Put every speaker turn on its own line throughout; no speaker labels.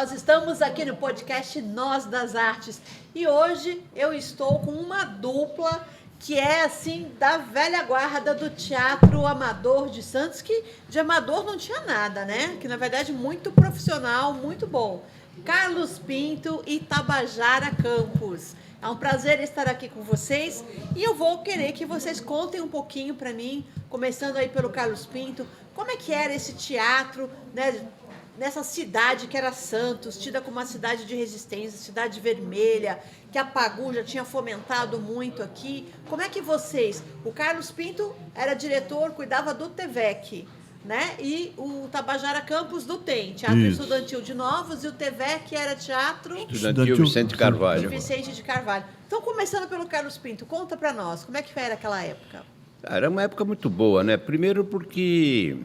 Nós estamos aqui no podcast Nós das Artes e hoje eu estou com uma dupla que é assim da velha guarda do teatro amador de Santos, que de amador não tinha nada, né? Que na verdade muito profissional, muito bom. Carlos Pinto e Tabajara Campos. É um prazer estar aqui com vocês e eu vou querer que vocês contem um pouquinho para mim, começando aí pelo Carlos Pinto, como é que era esse teatro, né, nessa cidade que era Santos, tida como uma cidade de resistência, cidade vermelha, que a Pagu já tinha fomentado muito aqui. Como é que vocês... O Carlos Pinto era diretor, cuidava do TVEC, né? E o Tabajara Campos do TEM, Teatro Estudantil de Novos, e o TVEC era Teatro...
Estudantil Vicente de Carvalho.
Vicente de Carvalho. Então, começando pelo Carlos Pinto, conta para nós, como é que era aquela época?
Era uma época muito boa, né? Primeiro porque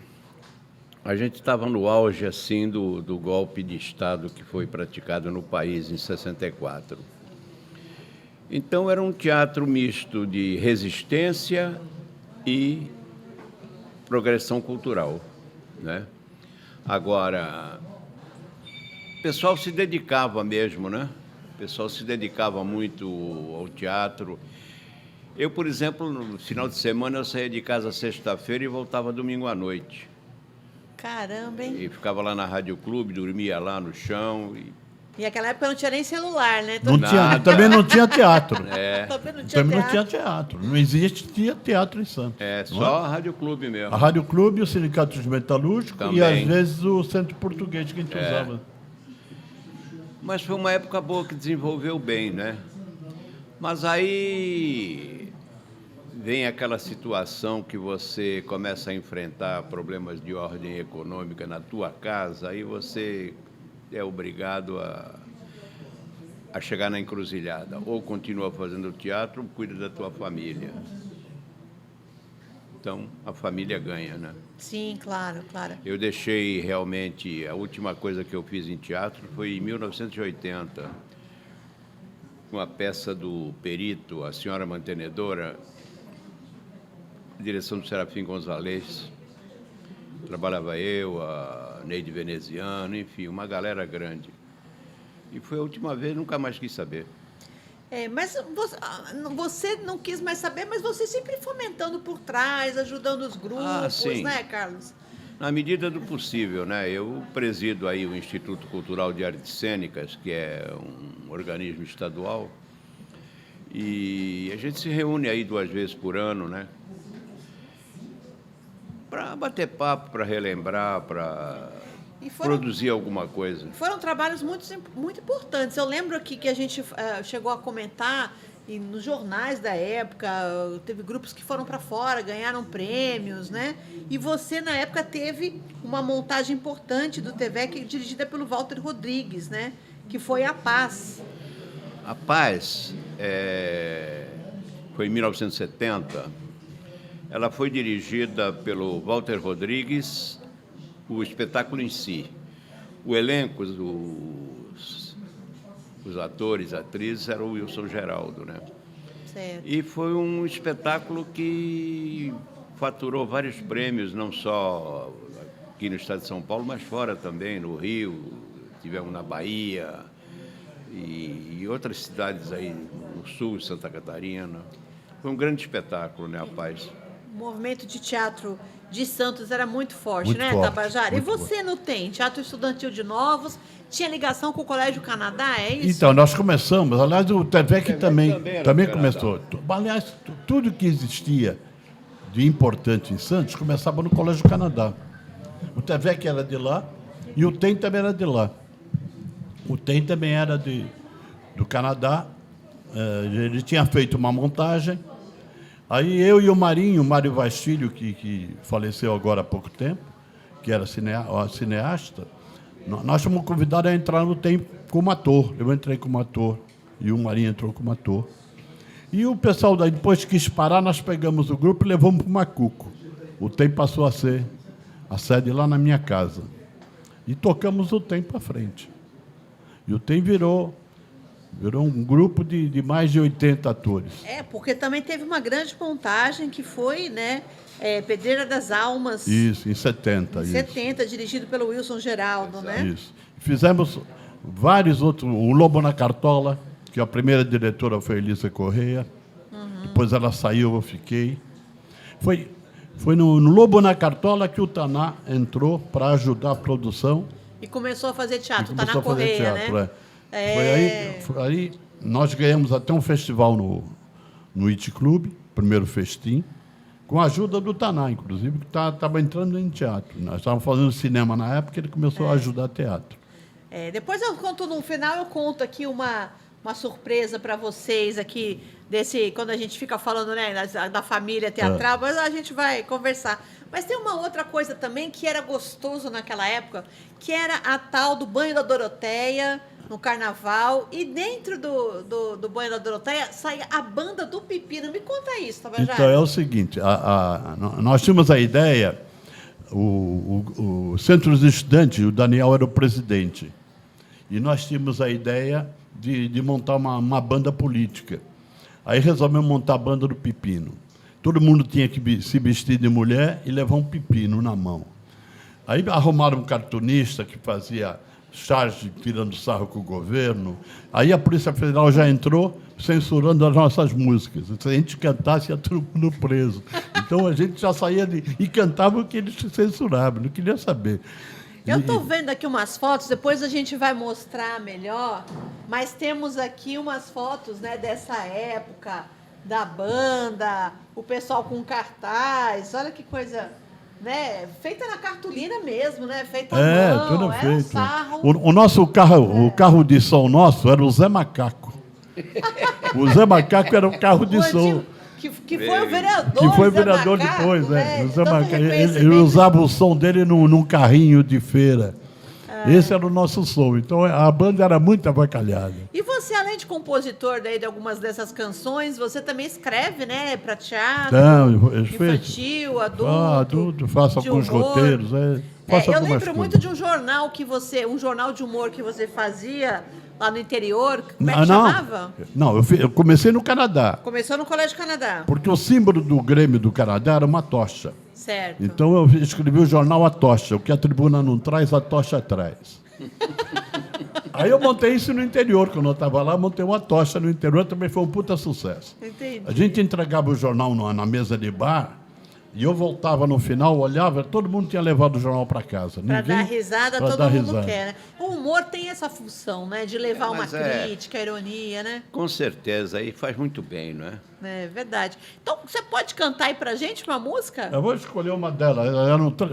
a gente estava no auge, assim, do golpe de Estado que foi praticado no país em 64. Então, era um teatro misto de resistência e progressão cultural, né? Agora, o pessoal se dedicava mesmo, né? O pessoal se dedicava muito ao teatro. Eu, por exemplo, no final de semana, eu saía de casa sexta-feira e voltava domingo à noite.
Caramba, hein?
E ficava lá na Rádio Clube, dormia lá no chão.
E naquela época não tinha nem celular, né?
Não tinha, também não tinha teatro.
Também
não tinha teatro. Não existia teatro em Santos.
Só a Rádio Clube mesmo.
A Rádio Clube, o Sindicato de Metalúrgico
também.
E, às vezes, o Centro Português que a gente usava.
Mas foi uma época boa que desenvolveu bem, né? Mas aí vem aquela situação que você começa a enfrentar problemas de ordem econômica na tua casa, aí você é obrigado a chegar na encruzilhada. Ou continua fazendo teatro, ou cuida da tua família. Então, a família ganha, né?
Sim, claro, claro.
Eu deixei realmente... A última coisa que eu fiz em teatro foi em 1980, uma peça do Perito, A Senhora Mantenedora, direção do Serafim Gonzalez. Trabalhava eu, a Neide Veneziano, enfim, uma galera grande. E foi a última vez, nunca mais quis saber.
Mas você não quis mais saber, mas você sempre fomentando por trás, ajudando os grupos, né, Carlos?
Na medida do possível, né? Eu presido aí o Instituto Cultural de Artes Cênicas, que é um organismo estadual, e a gente se reúne aí 2 vezes por ano, né? Para bater papo, para relembrar, para produzir alguma coisa.
Foram trabalhos muito importantes. Eu lembro aqui que a gente chegou a comentar e nos jornais da época, teve grupos que foram para fora, ganharam prêmios, né? E você, na época, teve uma montagem importante do TVEC dirigida pelo Walter Rodrigues, né? Que foi A Paz.
A Paz foi em 1970. Ela foi dirigida pelo Walter Rodrigues, o espetáculo em si. O elenco, os atores, atrizes, era o Wilson Geraldo, né?
Certo.
E foi um espetáculo que faturou vários prêmios, não só aqui no estado de São Paulo, mas fora também, no Rio, tivemos na Bahia e outras cidades aí no sul, Santa Catarina. Foi um grande espetáculo, né, A Paz?
O movimento de teatro de Santos era muito forte,
muito
né,
forte,
Tabajara? E você
forte.
não tem? Teatro Estudantil de Novos, tinha ligação com o Colégio Canadá, é isso?
Então, nós começamos, aliás, o TVEC também começou.
Canadá.
Aliás, tudo que existia de importante em Santos começava no Colégio Canadá. O TVEC era de lá e o TEM também era de lá. O TEM também era do Canadá. Ele tinha feito uma montagem. Aí eu e o Mário Vaz Filho, que faleceu agora há pouco tempo, que era cineasta, nós fomos convidados a entrar no TEM como ator. Eu entrei como ator e o Marinho entrou como ator. E o pessoal daí, depois quis parar, nós pegamos o grupo e levamos para o Macuco. O TEM passou a ser a sede lá na minha casa. E tocamos o TEM para frente. E o TEM virou um grupo de mais de 80 atores.
Porque também teve uma grande montagem que foi, né, Pedreira das Almas.
Isso, em 70.
Em 70, dirigido pelo Wilson Geraldo, né?
Isso. Fizemos vários outros. O Lobo na Cartola, que a primeira diretora foi Elisa Correia. Depois ela saiu, eu fiquei. Foi no Lobo na Cartola que o Taná entrou para ajudar a produção.
E começou a fazer teatro, tá
Começou
na
a fazer
Correia,
teatro,
né?
Foi aí, nós ganhamos até um festival no IT Club, primeiro festim, com a ajuda do Taná, inclusive, que estava entrando em teatro. Nós estávamos fazendo cinema na época, ele começou a ajudar teatro.
Depois eu conto no final, eu conto aqui uma surpresa para vocês aqui, quando a gente fica falando, né, da família teatral, mas a gente vai conversar. Mas tem uma outra coisa também que era gostoso naquela época, que era a tal do banho da Doroteia, no carnaval, e dentro do banho da Doroteia saía a banda do Pepino. Me conta isso, Tabajara.
Então, é o seguinte, nós tínhamos a ideia, o Centro dos Estudantes, o Daniel era o presidente, e nós tínhamos a ideia de montar uma banda política. Aí resolvemos montar a banda do Pepino. Todo mundo tinha que se vestir de mulher e levar um pepino na mão. Aí arrumaram um cartunista que fazia charge tirando sarro com o governo. Aí a Polícia Federal já entrou censurando as nossas músicas. Se a gente cantasse, ia todo mundo preso. Então a gente já saía e cantava o que eles censuravam, não queria saber.
Eu estou vendo aqui umas fotos, depois a gente vai mostrar melhor, mas temos aqui umas fotos, né, dessa época, da banda, o pessoal com cartaz, olha que coisa, né, feita na cartolina mesmo, né, feita à mão,
tudo
era
feito.
um sarro.
O nosso carro, o carro de som nosso era o Zé Macaco. O Zé Macaco era o carro de som.
Que foi o vereador.
Que foi
Zé
vereador
Macaco,
depois,
né?
O Zé
Tanto
Macaco, ele
reconhecimento.
usava o som dele num carrinho de feira. Esse era o nosso som. Então a banda era muito avacalhada.
E você, além de compositor daí de algumas dessas canções, você também escreve, né, para teatro, infantil, adulto,
faço alguns
humor.
roteiros. Faço
eu
algumas
lembro
coisas.
muito de um jornal de humor que você fazia lá no interior. Como é que chamava?
Não, eu comecei no Canadá.
Começou no Colégio Canadá.
Porque o símbolo do Grêmio do Canadá era uma tocha.
Certo.
Então eu escrevi o jornal A Tocha. O que a tribuna não traz, a tocha traz. Aí eu montei isso no interior. Quando eu estava lá, montei uma tocha no interior. Também foi um puta sucesso.
Entendi.
A gente entregava o jornal na mesa de bar e eu voltava no final, olhava, todo mundo tinha levado o jornal para casa.
Para dar risada,
pra
todo
dar
mundo
risada.
quer, né? O humor tem essa função, né? De levar uma
mas
crítica, ironia, né?
Com certeza, aí faz muito bem, não é?
É verdade. Então, você pode cantar aí pra gente uma música?
Eu vou escolher uma delas.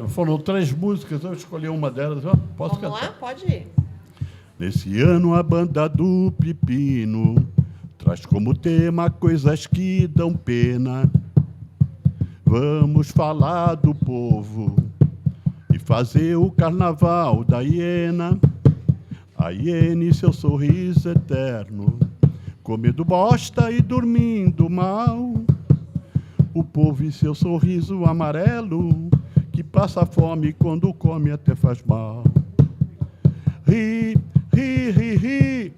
Foram 3 músicas, eu escolhi uma delas. Posso
Vamos
cantar?
lá? Pode ir.
Nesse ano a banda do Pepino traz como tema coisas que dão pena. Vamos falar do povo e fazer o carnaval da hiena. A hiena e seu sorriso eterno, comendo bosta e dormindo mal. O povo e seu sorriso amarelo, que passa fome quando come até faz mal. Ri, ri, ri, ri,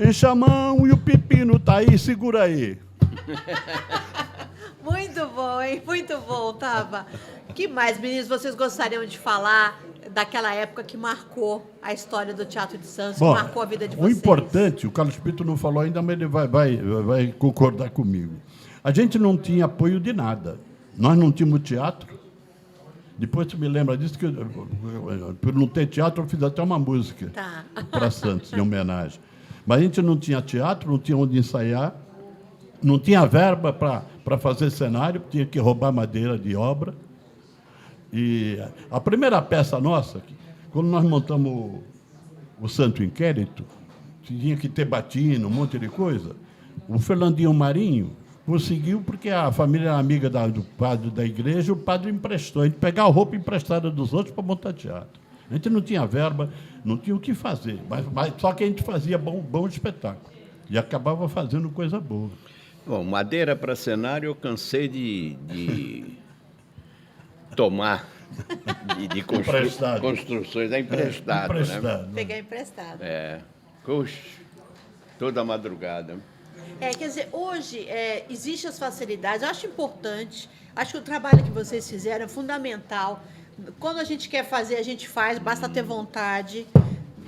enche a mão e o pepino tá aí, segura aí.
Muito bom, hein? Muito bom, Tava. Que mais, meninos, vocês gostariam de falar daquela época que marcou a história do Teatro de Santos, que marcou a vida de vocês?
O importante, o Carlos Pinto não falou ainda, mas ele vai concordar comigo. A gente não tinha apoio de nada. Nós não tínhamos teatro. Depois tu me lembra disso, que por não ter teatro, eu fiz até uma música para Santos, em homenagem. Mas a gente não tinha teatro, não tinha onde ensaiar, não tinha verba para fazer cenário, tinha que roubar madeira de obra. E a primeira peça nossa, quando nós montamos o Santo Inquérito, tinha que ter batina, um monte de coisa. O Fernandinho Marinho conseguiu, porque a família era amiga do padre da igreja, o padre emprestou. A gente pegava a roupa emprestada dos outros para montar teatro. A gente não tinha verba, não tinha o que fazer, mas só que a gente fazia bom espetáculo. E acabava fazendo coisa boa.
Bom, madeira para cenário eu cansei de tomar de construções. É emprestado, né?
Pegar emprestado.
Puxa, toda madrugada.
Quer dizer, hoje existem as facilidades, eu acho importante, acho que o trabalho que vocês fizeram é fundamental. Quando a gente quer fazer, a gente faz, basta ter vontade.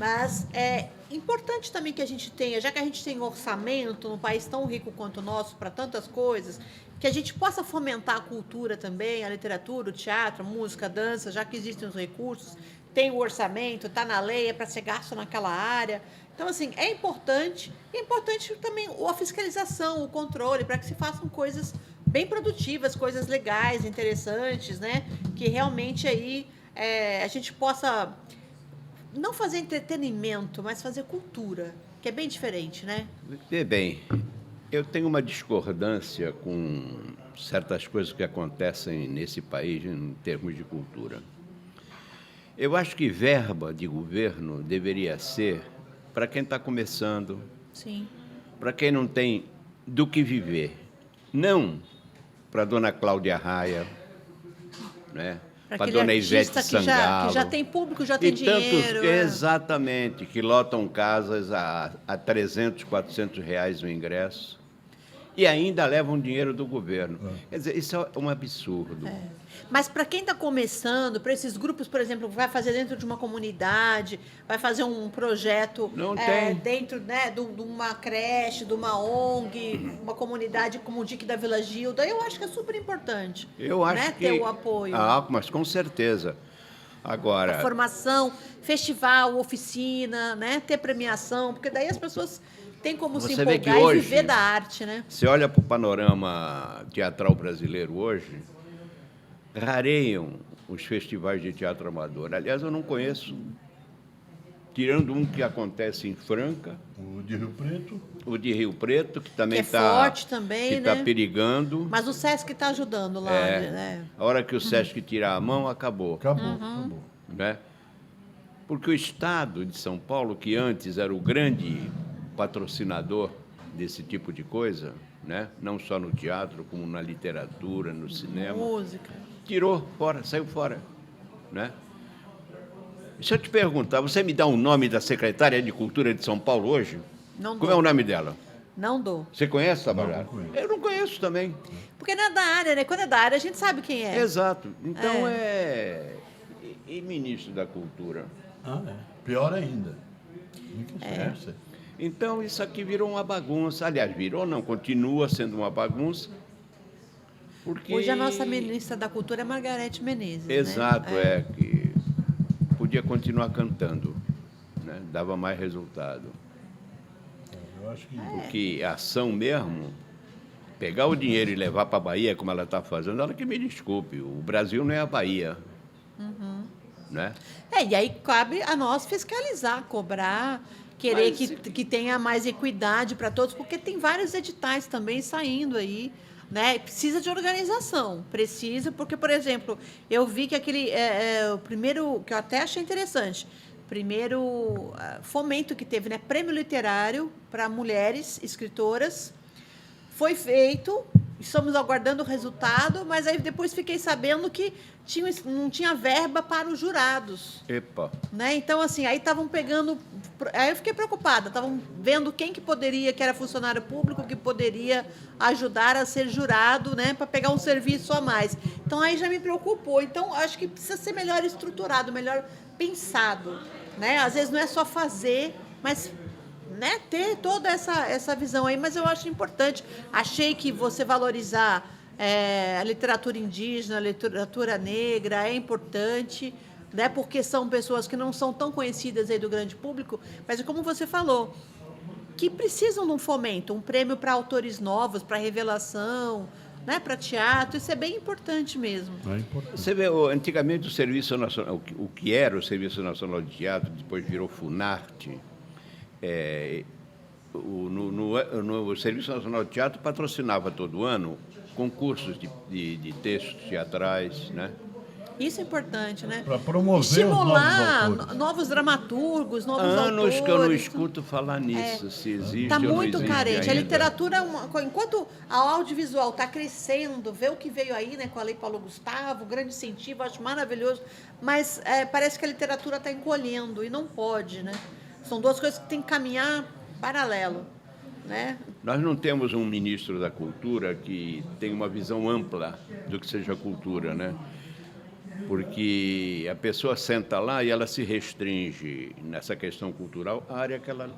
Mas é importante também que a gente tenha, já que a gente tem um orçamento num país tão rico quanto o nosso para tantas coisas, que a gente possa fomentar a cultura também, a literatura, o teatro, a música, a dança, já que existem os recursos, tem o orçamento, está na lei, é para ser gasto naquela área. Então, assim, é importante. E é importante também a fiscalização, o controle, para que se façam coisas bem produtivas, coisas legais, interessantes, né? Que realmente aí a gente possa não fazer entretenimento, mas fazer cultura, que é bem diferente, né?
Vê bem, eu tenho uma discordância com certas coisas que acontecem nesse país em termos de cultura. Eu acho que verba de governo deveria ser para quem está começando,
Sim.
para quem não tem do que viver. Não para a dona Cláudia Raia, né? Para a
aquele
dona Ivete
artista
Sangalo.
que já tem público, já tem
e
dinheiro.
tantos, exatamente, que lotam casas a 300, 400 reais o ingresso e ainda levam dinheiro do governo. Quer dizer, isso é um absurdo.
Mas para quem está começando, para esses grupos, por exemplo, vai fazer dentro de uma comunidade, vai fazer um projeto
Não tem.
dentro, né, de uma creche, de uma ONG, uma comunidade como o Dique da Vila Gilda, eu acho que é super importante.
Eu acho
né,
que...
ter o apoio.
Ah, mas com certeza. Agora...
A formação, festival, oficina, né, ter premiação, porque daí as pessoas têm como se
Você vê que
empolgar e
hoje,
viver da arte, né?
você olha para o panorama teatral brasileiro hoje, rareiam os festivais de teatro amador. Aliás, eu não conheço, tirando um que acontece em Franca,
O de Rio Preto.
o de Rio Preto, que também
Que é forte também,
que está
né?
perigando.
Mas o Sesc está ajudando lá, né?
A hora que o Sesc tirar a mão, acabou.
Acabou, acabou.
Né? Porque o Estado de São Paulo, que antes era o grande patrocinador desse tipo de coisa, né? Não só no teatro, como na literatura, no cinema,
Música.
tirou fora, saiu fora. Né? Deixa eu te perguntar, você me dá o nome da secretária de Cultura de São Paulo hoje?
Não
Como é
dou.
o nome dela?
Não dou.
Você conhece, Tabajara?
Não conheço.
Eu não conheço também.
Porque não é da área, né? Quando é da área, a gente sabe quem é.
Exato. Então E ministro da Cultura?
Pior ainda. Nunca esquece.
Então, isso aqui virou uma bagunça. Aliás, virou não, continua sendo uma bagunça. Porque...
Hoje a nossa ministra da Cultura é Margarete Menezes.
Exato,
né?
que podia continuar cantando, né? Dava mais resultado.
Eu acho que...
Porque a ação mesmo, pegar o dinheiro e levar para a Bahia, como ela está fazendo, ela que me desculpe, o Brasil não é a Bahia. Né?
E aí cabe a nós fiscalizar, cobrar, querer que tenha mais equidade para todos, porque tem vários editais também saindo aí, né? Precisa de organização, precisa, porque, por exemplo, eu vi que o primeiro, que eu até achei interessante, primeiro fomento que teve, né? Prêmio literário para mulheres escritoras, foi feito, estamos aguardando o resultado, mas aí depois fiquei sabendo que não tinha verba para os jurados.
Epa.
Né? Então, assim, aí estavam pegando... Aí eu fiquei preocupada, estavam vendo quem que poderia, que era funcionário público, que poderia ajudar a ser jurado, né, para pegar um serviço a mais. Então, aí já me preocupou. Então, acho que precisa ser melhor estruturado, melhor pensado. Né? Às vezes não é só fazer, mas... né, ter toda essa visão aí, mas eu acho importante. Achei que você valorizar a literatura indígena, a literatura negra é importante, né, porque são pessoas que não são tão conhecidas aí do grande público, mas é como você falou, que precisam de um fomento, um prêmio para autores novos, para revelação, né, para teatro, isso é bem importante mesmo.
É importante.
Você vê, antigamente o Serviço Nacional, o que era o Serviço Nacional de Teatro, depois virou Funarte. O Serviço Nacional de Teatro patrocinava todo ano concursos de textos teatrais, né?
Isso é importante, né?
Para promover
estimular
os novos autores.
novos dramaturgos, novos
Anos
autores.
que eu não escuto falar nisso, se existe
Está
ou não
muito
existe
carente. A
ainda.
literatura, enquanto a audiovisual está crescendo, vê o que veio aí, né, com a Lei Paulo Gustavo, grande incentivo, acho maravilhoso, mas parece que a literatura está encolhendo e não pode, né? São duas coisas que tem que caminhar paralelo, né?
Nós não temos um ministro da Cultura que tem uma visão ampla do que seja cultura, né? porque a pessoa senta lá e ela se restringe nessa questão cultural à área que ela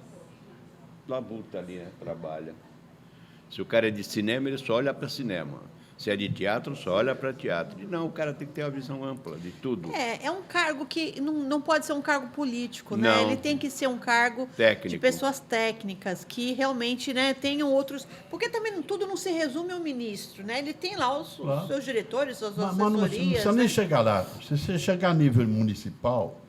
labuta ali, né? Trabalha. Se o cara é de cinema, ele só olha para cinema. Se é de teatro, só olha para teatro. E não, o cara tem que ter uma visão ampla de tudo.
É um cargo que não pode ser um cargo político, né?
Não.
Ele tem que ser um cargo
Técnico.
de pessoas técnicas, que realmente, né, tenham outros... Porque também tudo não se resume ao ministro, né? Ele tem lá os seus diretores, suas
Mas não
assessorias...
precisa nem chegar lá. Se você chegar a nível municipal,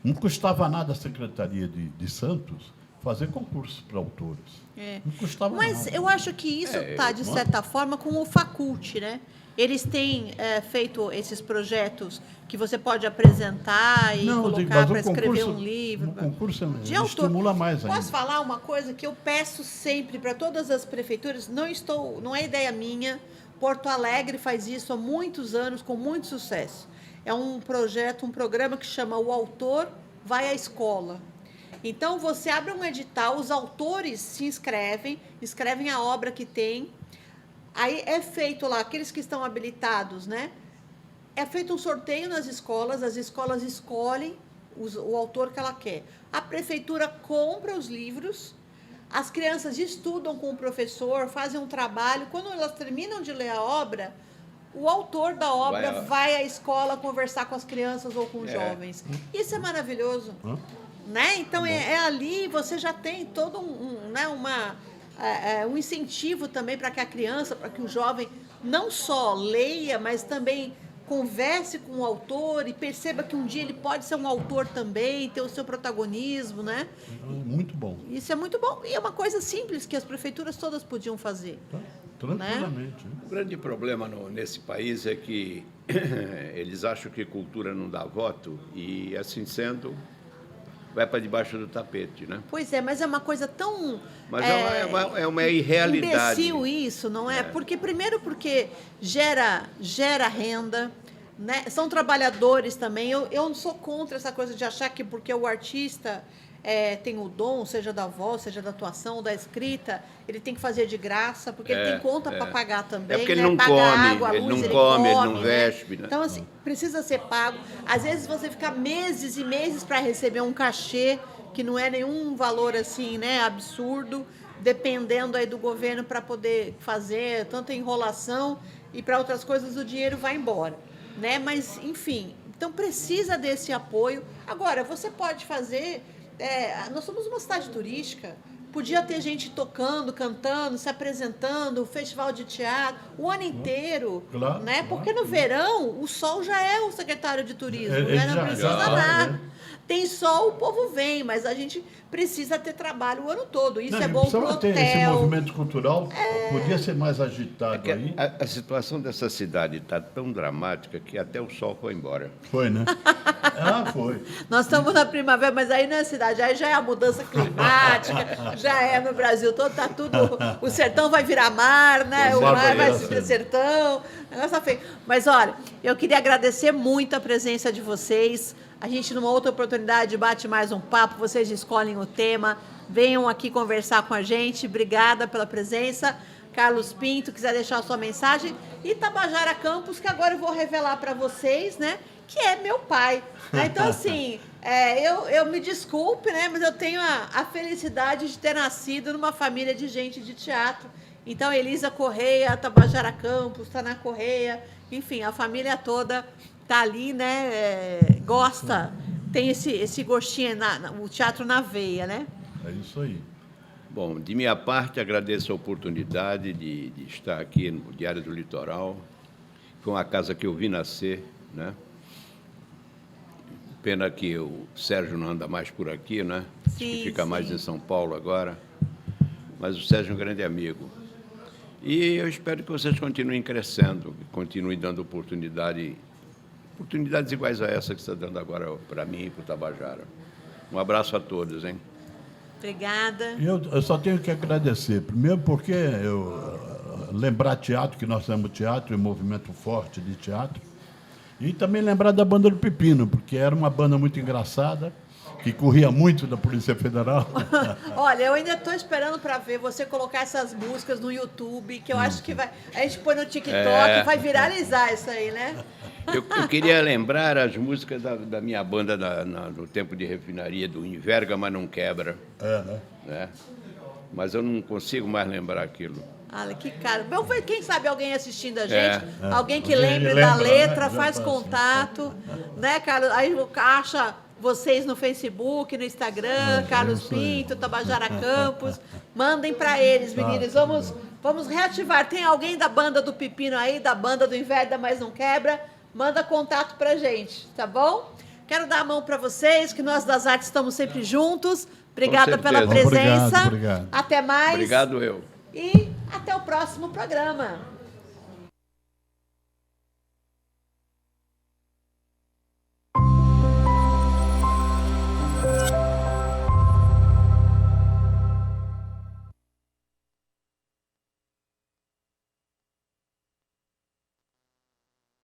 não custava nada a Secretaria de Santos fazer concurso para autores. Não custava
Mas
nada.
eu acho que isso está, de certa forma, com o Facult, né? Eles têm feito esses projetos que você pode apresentar e colocar para escrever um livro.
O concurso
De autor.
estimula mais ainda.
Posso falar uma coisa que eu peço sempre para todas as prefeituras? Não é ideia minha. Porto Alegre faz isso há muitos anos, com muito sucesso. É um projeto, um programa que chama O Autor Vai à Escola. Então, você abre um edital, os autores se escrevem a obra que tem, aí é feito lá, aqueles que estão habilitados, né? É feito um sorteio nas escolas, as escolas escolhem o autor que ela quer. A prefeitura compra os livros, as crianças estudam com o professor, fazem um trabalho, quando elas terminam de ler a obra, o autor da obra vai à escola conversar com as crianças ou com os jovens. Isso é maravilhoso. Né? Então, ali você já tem todo um incentivo também para que a criança, para que o jovem não só leia, mas também converse com o autor e perceba que um dia ele pode ser um autor também, ter o seu protagonismo, né?
Muito bom.
Isso é muito bom. E é uma coisa simples que as prefeituras todas podiam fazer.
Tranquilamente.
Né?
O grande problema nesse país é que eles acham que cultura não dá voto e, assim sendo, vai para debaixo do tapete, né?
Pois é, mas é uma coisa tão...
Mas é uma irrealidade.
Imbecil isso, não é? Porque gera renda, né? São trabalhadores também. Eu não sou contra essa coisa de achar que porque o artista tem o dom, seja da voz, seja da atuação, da escrita, ele tem que fazer de graça, porque ele tem conta para pagar também.
É porque
né?
ele não
Paga
come,
água,
ele
luz,
não come, ele não
né?
veste. Né?
Então, assim, precisa ser pago. Às vezes você fica meses e meses para receber um cachê que não é nenhum valor assim, né, absurdo, dependendo aí do governo para poder fazer tanta enrolação e para outras coisas o dinheiro vai embora, né? Mas, enfim, então precisa desse apoio. Agora, você pode fazer... nós somos uma cidade turística, podia ter gente tocando, cantando, se apresentando, festival de teatro, o ano inteiro,
Claro,
né?
claro.
Porque no verão, o sol já é o secretário de turismo,
Ele
né? Não
já-
precisa
já,
nada.
né?
Tem sol, o povo vem, mas a gente precisa ter trabalho o ano todo. Isso é bom para o
precisava ter esse
hotel.
movimento cultural, podia ser mais agitado aí.
A situação dessa cidade está tão dramática que até o sol foi embora.
Foi, né? Foi.
Nós estamos na primavera, mas aí não é cidade, aí já é a mudança climática, já é no Brasil todo, tá tudo. O sertão vai virar mar, né? O mar vai ser sertão. O negócio tá feio. Mas olha, eu queria agradecer muito a presença de vocês. A gente, numa outra oportunidade, bate mais um papo, vocês escolhem o tema, venham aqui conversar com a gente. Obrigada pela presença. Carlos Pinto, quiser deixar a sua mensagem. E Tabajara Campos, que agora eu vou revelar para vocês, né? Que é meu pai. Né? Então, assim, eu me desculpe, né? Mas eu tenho a felicidade de ter nascido numa família de gente de teatro. Então, Elisa Correia, Tabajara Campos, Taná Correia, enfim, a família toda tá ali, né? Gosta, tem esse gostinho, o teatro na veia, né?
É isso aí.
Bom, de minha parte, agradeço a oportunidade de estar aqui no Diário do Litoral. Foi uma casa que eu vi nascer, né? Pena que o Sérgio não anda mais por aqui, né? Acho que fica mais em São Paulo agora. Mas o Sérgio é um grande amigo. E eu espero que vocês continuem crescendo, continuem dando oportunidades iguais a essa que você está dando agora para mim e para o Tabajara. Um abraço a todos, hein?
Obrigada.
Eu só tenho que agradecer. Primeiro porque lembrar teatro, que nós temos teatro e movimento forte de teatro. E também lembrar da Banda do Pepino, porque era uma banda muito engraçada. que corria muito da Polícia Federal.
Olha, eu ainda estou esperando para ver você colocar essas músicas no YouTube, que eu acho que vai. A gente põe no TikTok, vai viralizar isso aí, né?
Eu queria lembrar as músicas da minha banda no tempo de refinaria, do Enverga, mas não quebra. Né? Mas eu não consigo mais lembrar aquilo.
Olha, que cara. Quem sabe alguém assistindo a gente, alguém que
Alguém
lembre
lembra,
da letra,
né?
faz
Já
contato, né, Carlos? Aí acha vocês no Facebook, no Instagram, Carlos
isso aí.
Pinto, Tabajara Campos. Mandem para eles, meninos. Vamos reativar. Tem alguém da banda do Pepino aí, da banda do Inverda, mas não quebra? Manda contato pra gente, tá bom? Quero dar a mão para vocês, que nós das artes estamos sempre juntos. Obrigada pela
certeza.
presença.
Obrigado.
Até mais.
Obrigado, eu.
E até o próximo programa.